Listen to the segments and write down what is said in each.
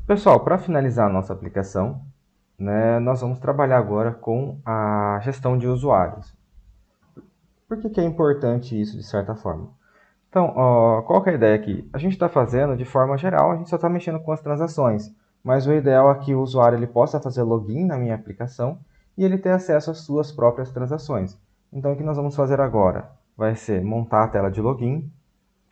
Pessoal, para finalizar a nossa aplicação, né, nós vamos trabalhar agora com a gestão de usuários. Por que é importante isso de certa forma? Então, qual que é a ideia aqui? A gente está fazendo de forma geral, a gente só está mexendo com as transações, mas o ideal é que o usuário ele possa fazer login na minha aplicação e ele ter acesso às suas próprias transações. Então, o que nós vamos fazer agora vai ser montar a tela de login,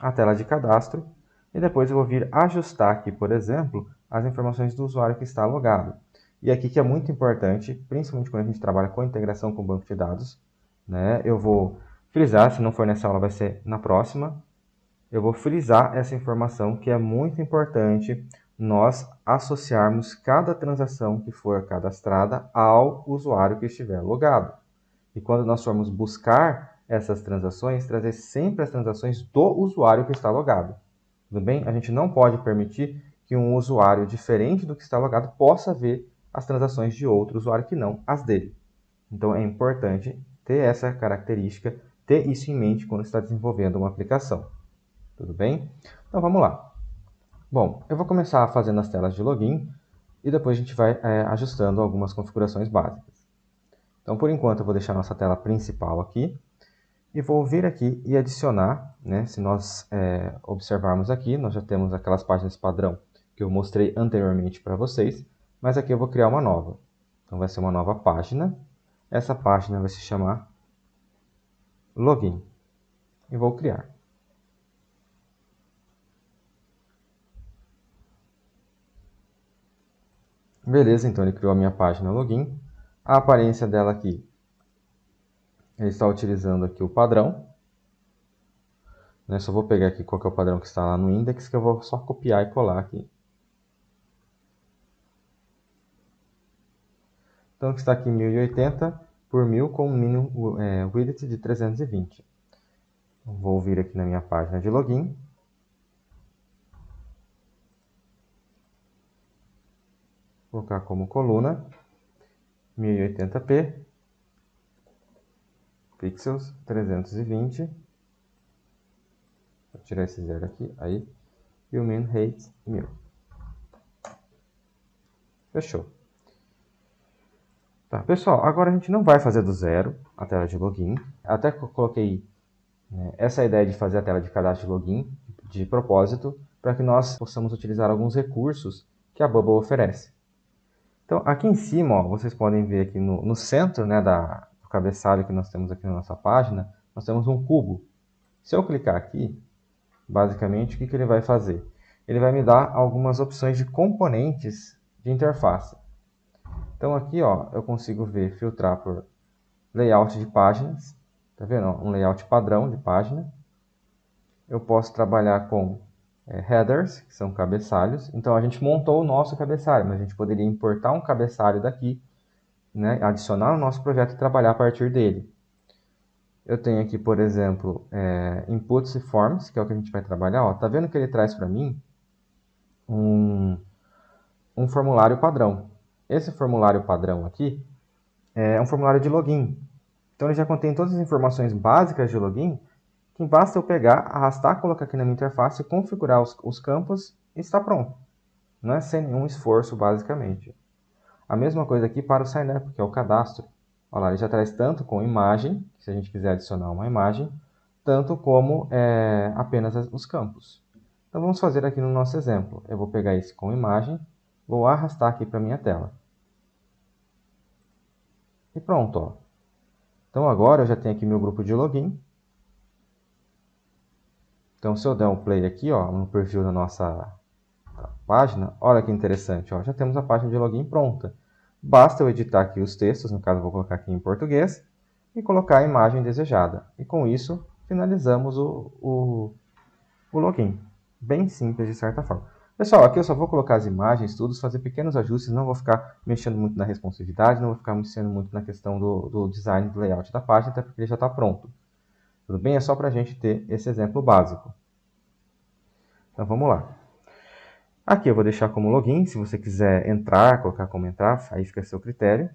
a tela de cadastro, e depois eu vou vir ajustar aqui, por exemplo, as informações do usuário que está logado. E aqui que é muito importante, principalmente quando a gente trabalha com integração com o banco de dados, né? Eu vou frisar, se não for nessa aula vai ser na próxima, eu vou frisar essa informação que é muito importante nós associarmos cada transação que for cadastrada ao usuário que estiver logado. E quando nós formos buscar essas transações, trazer sempre as transações do usuário que está logado. Tudo bem? A gente não pode permitir que um usuário diferente do que está logado possa ver as transações de outro usuário que não as dele. Então é importante ter essa característica, ter isso em mente quando está desenvolvendo uma aplicação. Tudo bem? Então vamos lá. Bom, eu vou começar fazendo as telas de login e depois a gente vai ajustando algumas configurações básicas. Então, por enquanto, eu vou deixar nossa tela principal aqui e vou vir aqui e adicionar, né? Se nós observarmos aqui, nós já temos aquelas páginas padrão que eu mostrei anteriormente para vocês, mas aqui eu vou criar uma nova. Então, vai ser uma nova página. Essa página vai se chamar Login e vou criar. Beleza, então ele criou a minha página Login. A aparência dela aqui, ele está utilizando aqui o padrão. Né? Só vou pegar aqui qual que é o padrão que está lá no index, que eu vou só copiar e colar aqui. Então está aqui 1080 por 1000 com um mínimo width de 320. Vou vir aqui na minha página de login. Vou colocar como coluna 1080p, pixels 320. Vou tirar esse zero aqui, aí. E o min height 1000. Fechou. Tá, pessoal, agora a gente não vai fazer do zero a tela de login. Até coloquei essa ideia de fazer a tela de cadastro de login de propósito para que nós possamos utilizar alguns recursos que a Bubble oferece. Então, aqui em cima, ó, vocês podem ver aqui no centro, né, do cabeçalho que nós temos aqui na nossa página, nós temos um cubo. Se eu clicar aqui, basicamente, o que ele vai fazer? Ele vai me dar algumas opções de componentes de interface. Então, aqui ó, eu consigo ver, filtrar por layout de páginas. Tá vendo? Um layout padrão de página. Eu posso trabalhar com headers, que são cabeçalhos. Então, a gente montou o nosso cabeçalho, mas a gente poderia importar um cabeçalho daqui, né, adicionar no nosso projeto e trabalhar a partir dele. Eu tenho aqui, por exemplo, inputs e forms, que é o que a gente vai trabalhar. Ó, tá vendo que ele traz para mim um formulário padrão. Esse formulário padrão aqui é um formulário de login. Então ele já contém todas as informações básicas de login, que basta eu pegar, arrastar, colocar aqui na minha interface, configurar os campos e está pronto. Não é sem nenhum esforço, basicamente. A mesma coisa aqui para o sign-up, que é o cadastro. Olha lá, ele já traz tanto com imagem, se a gente quiser adicionar uma imagem, tanto como apenas os campos. Então vamos fazer aqui no nosso exemplo. Eu vou pegar esse com imagem, vou arrastar aqui para a minha tela. E pronto, ó. Então agora eu já tenho aqui meu grupo de login. Então se eu der um play aqui, ó, no perfil da nossa página, olha que interessante, ó, já temos a página de login pronta. Basta eu editar aqui os textos, no caso eu vou colocar aqui em português, e colocar a imagem desejada. E com isso, finalizamos o login. Bem simples de certa forma. Pessoal, aqui eu só vou colocar as imagens, tudo, fazer pequenos ajustes, não vou ficar mexendo muito na responsividade, não vou ficar mexendo muito na questão do design, do layout da página, até porque ele já está pronto. Tudo bem? É só para a gente ter esse exemplo básico. Então vamos lá. Aqui eu vou deixar como login, se você quiser entrar, colocar como entrar, aí fica a seu critério.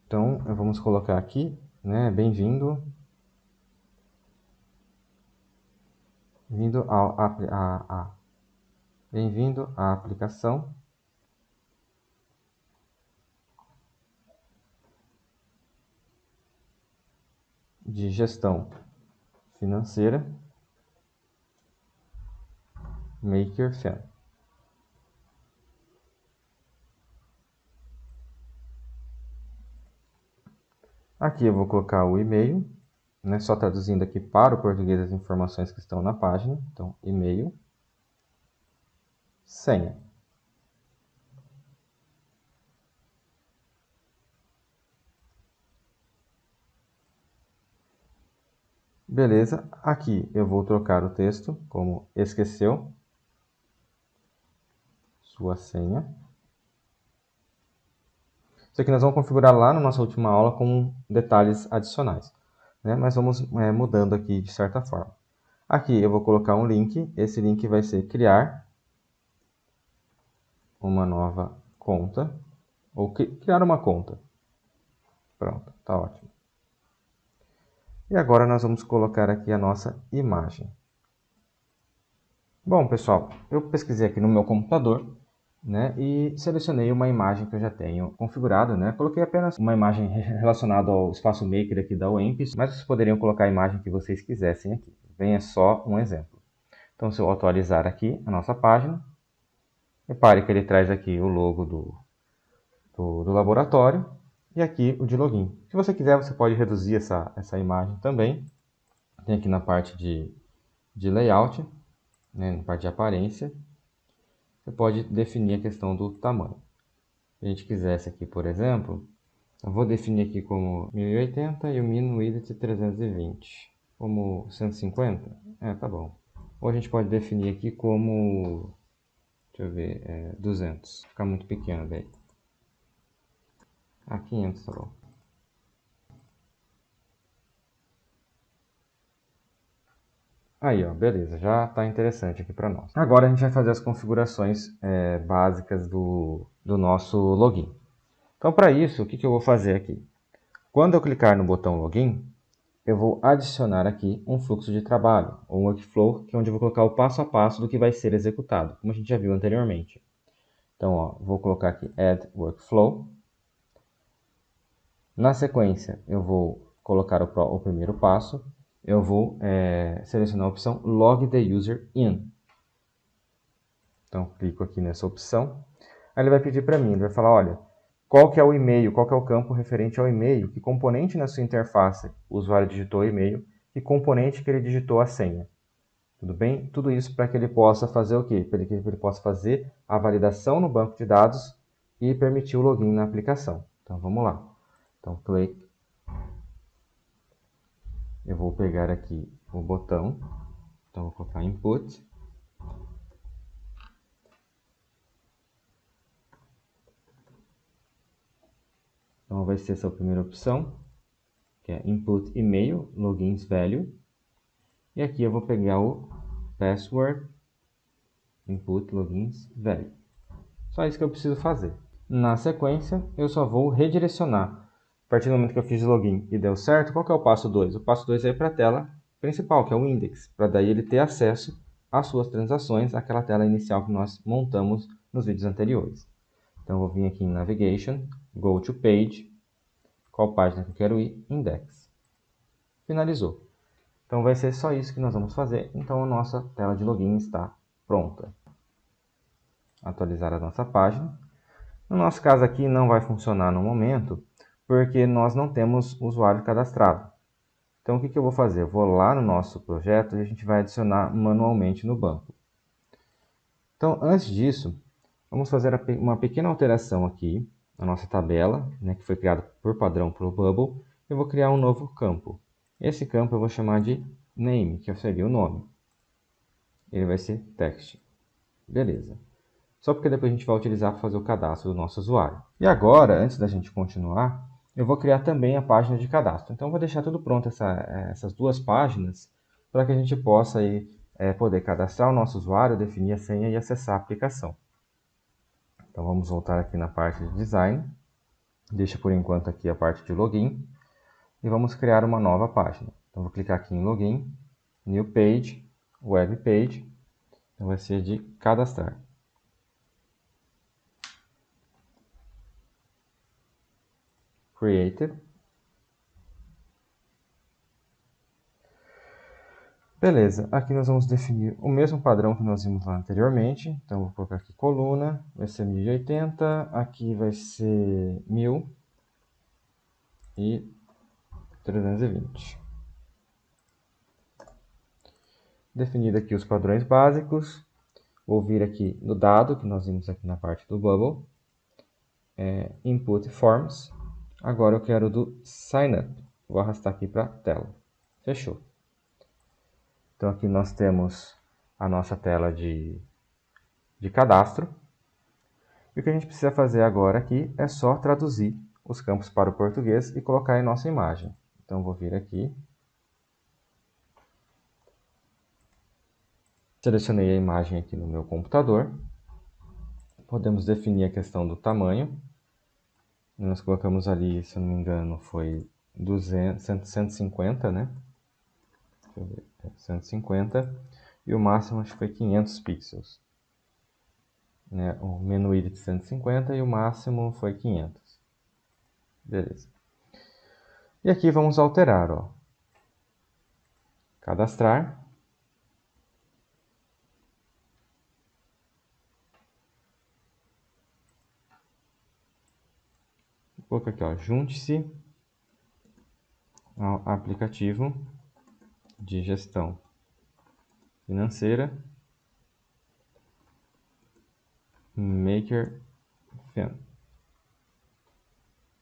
Então, vamos colocar aqui, né, bem-vindo. Vindo Bem-vindo à aplicação de gestão financeira Maker Fan. Aqui eu vou colocar o e-mail, né, só traduzindo aqui para o português as informações que estão na página. Então, e-mail, senha. Beleza, aqui eu vou trocar o texto como esqueceu sua senha. Isso aqui nós vamos configurar lá na nossa última aula com detalhes adicionais, né? Mas vamos mudando aqui de certa forma. Aqui eu vou colocar um link, esse link vai ser criar uma nova conta, ou criar uma conta. Pronto, tá ótimo. E agora nós vamos colocar aqui a nossa imagem. Bom, pessoal, eu pesquisei aqui no meu computador, né, e selecionei uma imagem que eu já tenho configurada, né? Coloquei apenas uma imagem relacionada ao espaço Maker aqui da UEMP, mas vocês poderiam colocar a imagem que vocês quisessem aqui. Venha só um exemplo. Então, se eu atualizar aqui a nossa página, repare que ele traz aqui o logo do laboratório e aqui o de login. Se você quiser, você pode reduzir essa imagem também. Tem aqui na parte de layout, né, na parte de aparência, você pode definir a questão do tamanho. Se a gente quisesse aqui, por exemplo, eu vou definir aqui como 1080 e o min width 320. Como 150? Tá bom. Ou a gente pode definir aqui como, deixa eu ver, 200. Fica muito pequeno daí. 500 tá bom. Aí, ó, beleza, já está interessante aqui para nós. Agora a gente vai fazer as configurações básicas do nosso login. Então, para isso, o que eu vou fazer aqui? Quando eu clicar no botão login, eu vou adicionar aqui um fluxo de trabalho, ou um workflow, que é onde eu vou colocar o passo a passo do que vai ser executado, como a gente já viu anteriormente. Então, ó, vou colocar aqui Add Workflow. Na sequência, eu vou colocar o primeiro passo. Eu vou selecionar a opção Log the User In. Então, clico aqui nessa opção. Aí ele vai pedir para mim, ele vai falar, olha, qual que é o e-mail, qual que é o campo referente ao e-mail, que componente na sua interface o usuário digitou o e-mail, que componente que ele digitou a senha. Tudo bem? Tudo isso para que ele possa fazer o quê? Para que ele possa fazer a validação no banco de dados e permitir o login na aplicação. Então, vamos lá. Então, clique. Eu vou pegar aqui o botão. Então, vou colocar Input. Então, vai ser essa a primeira opção, que é Input Email, Logins Value. E aqui eu vou pegar o Password, Input Logins Value. Só isso que eu preciso fazer. Na sequência, eu só vou redirecionar. A partir do momento que eu fiz o login e deu certo, qual que é o passo 2? O passo 2 é ir para a tela principal, que é o index, para daí ele ter acesso às suas transações, aquela tela inicial que nós montamos nos vídeos anteriores. Então, eu vou vir aqui em Navigation, Go to Page, qual página que eu quero ir, Index. Finalizou. Então, vai ser só isso que nós vamos fazer. Então, a nossa tela de login está pronta. Atualizar a nossa página. No nosso caso aqui não vai funcionar no momento, porque nós não temos usuário cadastrado. Então, o que eu vou fazer? Eu vou lá no nosso projeto e a gente vai adicionar manualmente no banco. Então, antes disso, vamos fazer uma pequena alteração aqui na nossa tabela, né, que foi criada por padrão para o Bubble. Eu vou criar um novo campo. Esse campo eu vou chamar de Name, que seria o nome. Ele vai ser Text. Beleza. Só porque depois a gente vai utilizar para fazer o cadastro do nosso usuário. E agora, antes da gente continuar, eu vou criar também a página de cadastro. Então, eu vou deixar tudo pronto, essas duas páginas, para que a gente possa aí, poder cadastrar o nosso usuário, definir a senha e acessar a aplicação. Então, vamos voltar aqui na parte de design. Deixa por enquanto aqui a parte de login. E vamos criar uma nova página. Então, vou clicar aqui em login, new page, web page. Então, vai ser de cadastrar. created. Beleza, aqui nós vamos definir o mesmo padrão que nós vimos lá anteriormente. Então, vou colocar aqui coluna, vai ser 1080, aqui vai ser 1000 e 320. Definido aqui os padrões básicos, vou vir aqui no dado, que nós vimos aqui na parte do bubble, input forms. Agora eu quero do sign up. Vou arrastar aqui para a tela. Fechou. Então aqui nós temos a nossa tela de cadastro. E o que a gente precisa fazer agora aqui é só traduzir os campos para o português e colocar em nossa imagem. Então vou vir aqui. Selecionei a imagem aqui no meu computador. Podemos definir a questão do tamanho. Nós colocamos ali, se eu não me engano, foi 150, né? Deixa eu ver, 150. E o máximo acho que foi 500 pixels. Né? O menu de 150 e o máximo foi 500. Beleza. E aqui vamos alterar, ó. Cadastrar. Vou colocar aqui, ó, junte-se ao aplicativo de gestão financeira MakerFin.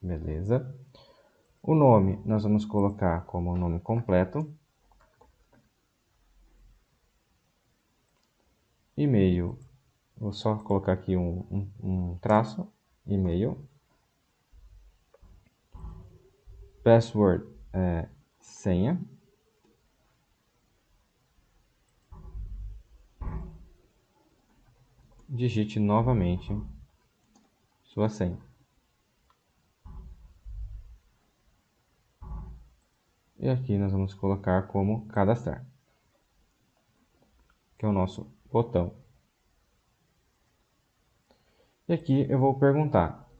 Beleza. O nome nós vamos colocar como nome completo. E-mail, vou só colocar aqui um traço, e-mail. Password, senha. Digite novamente sua senha. E aqui nós vamos colocar como cadastrar, que é o nosso botão. E aqui eu vou perguntar,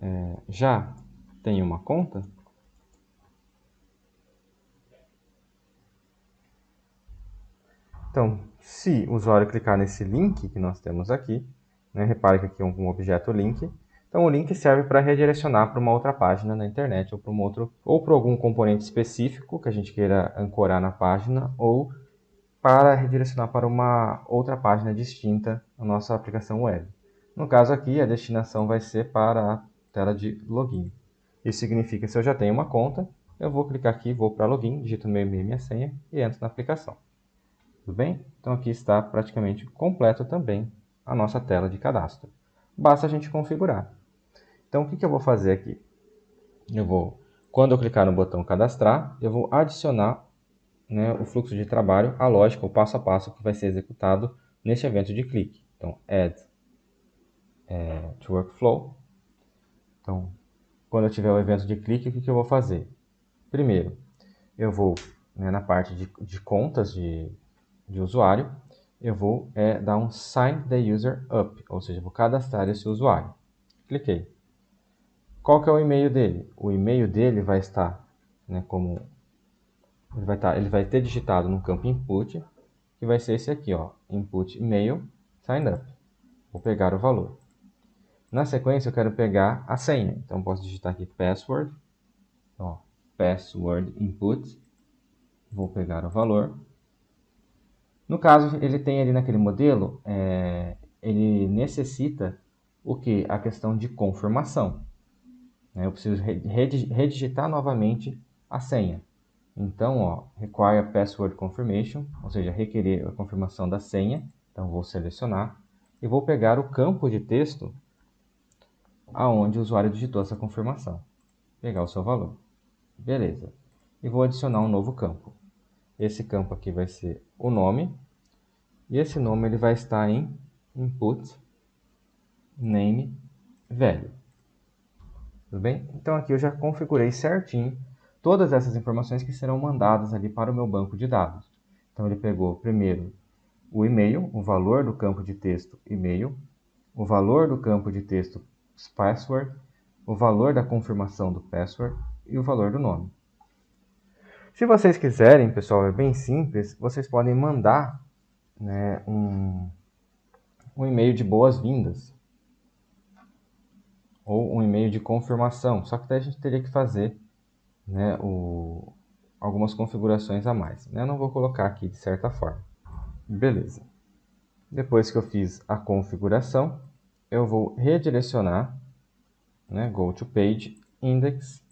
já tem uma conta? Então, se o usuário clicar nesse link que nós temos aqui, né, repare que aqui é um objeto link. Então, o link serve para redirecionar para uma outra página na internet, ou para ou para algum componente específico que a gente queira ancorar na página, ou para redirecionar para uma outra página distinta na nossa aplicação web. No caso aqui, a destinação vai ser para a tela de login. Isso significa que se eu já tenho uma conta, eu vou clicar aqui, vou para login, digito meu e-mail e minha senha e entro na aplicação. Tudo bem? Então aqui está praticamente completo também a nossa tela de cadastro. Basta a gente configurar. Então o que eu vou fazer aqui? Quando eu clicar no botão cadastrar, eu vou adicionar, né, o fluxo de trabalho, a lógica, o passo a passo que vai ser executado neste evento de clique. Então, add to workflow. Então, quando eu tiver o evento de clique, o que eu vou fazer? Primeiro, eu vou, né, na parte de contas de usuário, eu vou dar um sign the user up, ou seja, vou cadastrar esse usuário. Cliquei. Qual que é o e-mail dele? O e-mail dele vai estar, né, como ele vai ter digitado no campo input, que vai ser esse aqui, ó, input e-mail sign up. Vou pegar o valor. Na sequência eu quero pegar a senha, então posso digitar aqui password, ó, password input, vou pegar o valor. No caso, ele tem ali naquele modelo, ele necessita o que? A questão de confirmação. Eu preciso redigitar novamente a senha. Então, ó, require password confirmation, ou seja, requerer a confirmação da senha. Então, vou selecionar e vou pegar o campo de texto aonde o usuário digitou essa confirmação. Pegar o seu valor. Beleza. E vou adicionar um novo campo. Esse campo aqui vai ser o nome. E esse nome ele vai estar em input name velho. Tudo bem? Então aqui eu já configurei certinho todas essas informações que serão mandadas ali para o meu banco de dados. Então ele pegou primeiro o e-mail, o valor do campo de texto e-mail, o valor do campo de texto password, o valor da confirmação do password e o valor do nome. Se vocês quiserem, pessoal, é bem simples, vocês podem mandar, né, um e-mail de boas-vindas ou um e-mail de confirmação, só que daí a gente teria que fazer, né, algumas configurações a mais, né? Eu não vou colocar aqui de certa forma. Beleza. Depois que eu fiz a configuração, eu vou redirecionar, né, go to page index,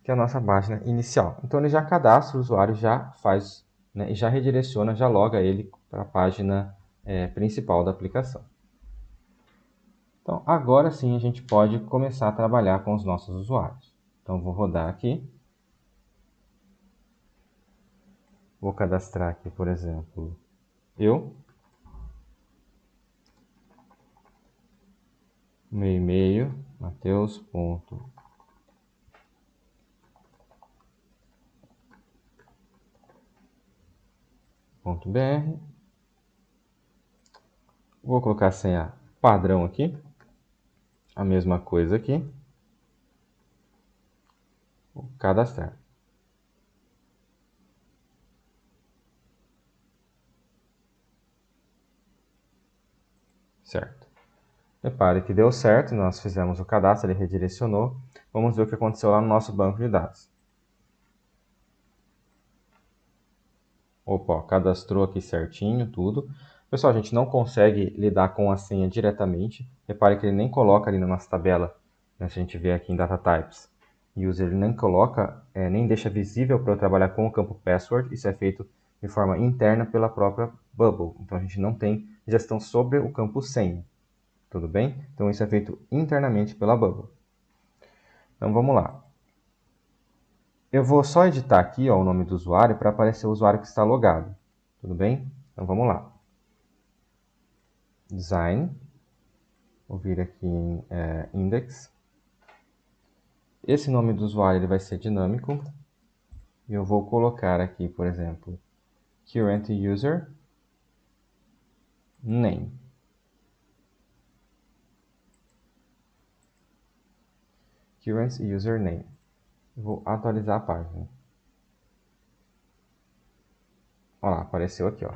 que é a nossa página inicial. Então ele já cadastra o usuário, já faz, né, e já redireciona, já loga ele para a página principal da aplicação. Então agora sim a gente pode começar a trabalhar com os nossos usuários. Então vou rodar aqui. Vou cadastrar aqui, por exemplo, meu e-mail, mateus.br. Vou colocar a senha padrão aqui, a mesma coisa aqui. Vou cadastrar. Certo. Repare que deu certo, nós fizemos o cadastro, ele redirecionou. Vamos ver o que aconteceu lá no nosso banco de dados. Opa, ó, cadastrou aqui certinho, tudo. Pessoal, a gente não consegue lidar com a senha diretamente. Repare que ele nem coloca ali na nossa tabela, né, se a gente ver aqui em Data Types. User, ele nem coloca, nem deixa visível para eu trabalhar com o campo Password. Isso é feito de forma interna pela própria Bubble. Então a gente não tem gestão sobre o campo senha. Tudo bem? Então isso é feito internamente pela Bubble. Então vamos lá. Eu vou só editar aqui, ó, o nome do usuário para aparecer o usuário que está logado. Tudo bem? Então vamos lá. Design. Vou vir aqui em Index. Esse nome do usuário ele vai ser dinâmico. E eu vou colocar aqui, por exemplo, Current User Name. Current User Name. Vou atualizar a página. Olha lá, apareceu aqui, ó.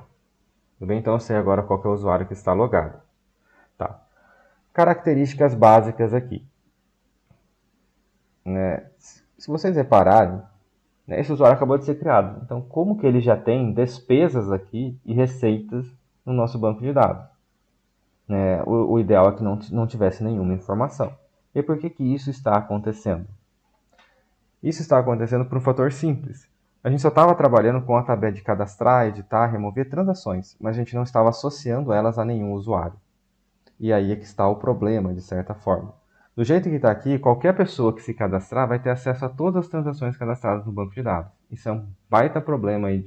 Tudo bem? Então eu sei agora qual que é o usuário que está logado. Tá. Características básicas aqui. Né? Se vocês repararem, né, esse usuário acabou de ser criado. Então, como que ele já tem despesas aqui e receitas no nosso banco de dados? Né? O ideal é que não tivesse nenhuma informação. E por que isso está acontecendo? Isso está acontecendo por um fator simples. A gente só estava trabalhando com a tabela de cadastrar, editar, remover transações, mas a gente não estava associando elas a nenhum usuário. E aí é que está o problema, de certa forma. Do jeito que está aqui, qualquer pessoa que se cadastrar vai ter acesso a todas as transações cadastradas no banco de dados. Isso é um baita problema aí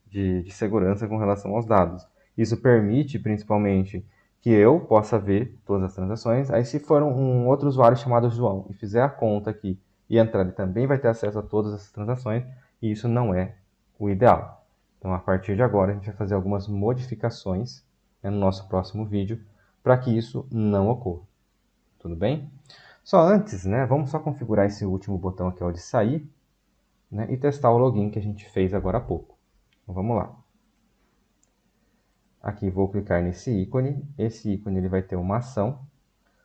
de segurança com relação aos dados. Isso permite, principalmente, que eu possa ver todas as transações. Aí, se for um outro usuário chamado João e fizer a conta aqui e entrar, ele também vai ter acesso a todas essas transações. E isso não é o ideal. Então, a partir de agora, a gente vai fazer algumas modificações, né, no nosso próximo vídeo, para que isso não ocorra. Tudo bem? Só antes, né, vamos só configurar esse último botão aqui, ó, de sair, né, e testar o login que a gente fez agora há pouco. Então, vamos lá. Aqui vou clicar nesse ícone. Esse ícone ele vai ter uma ação,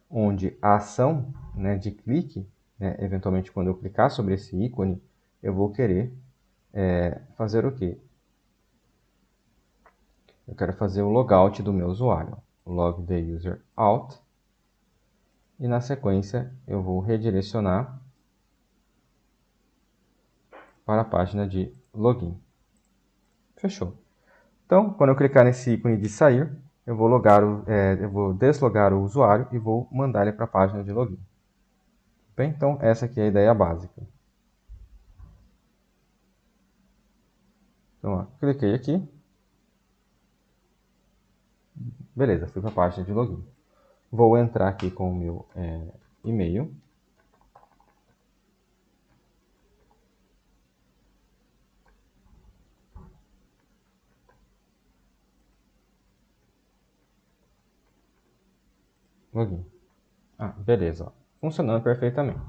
onde a ação, né, de clique, né, eventualmente quando eu clicar sobre esse ícone, eu vou querer fazer o quê? Eu quero fazer o logout do meu usuário. Log the user out. E na sequência eu vou redirecionar para a página de login. Fechou. Então, quando eu clicar nesse ícone de sair, eu vou deslogar o usuário e vou mandar ele para a página de login. Bem, então, essa aqui é a ideia básica. Então, ó, cliquei aqui. Beleza, fui para a página de login. Vou entrar aqui com o meu e-mail. Login. Ah, beleza. Ó, funcionando perfeitamente.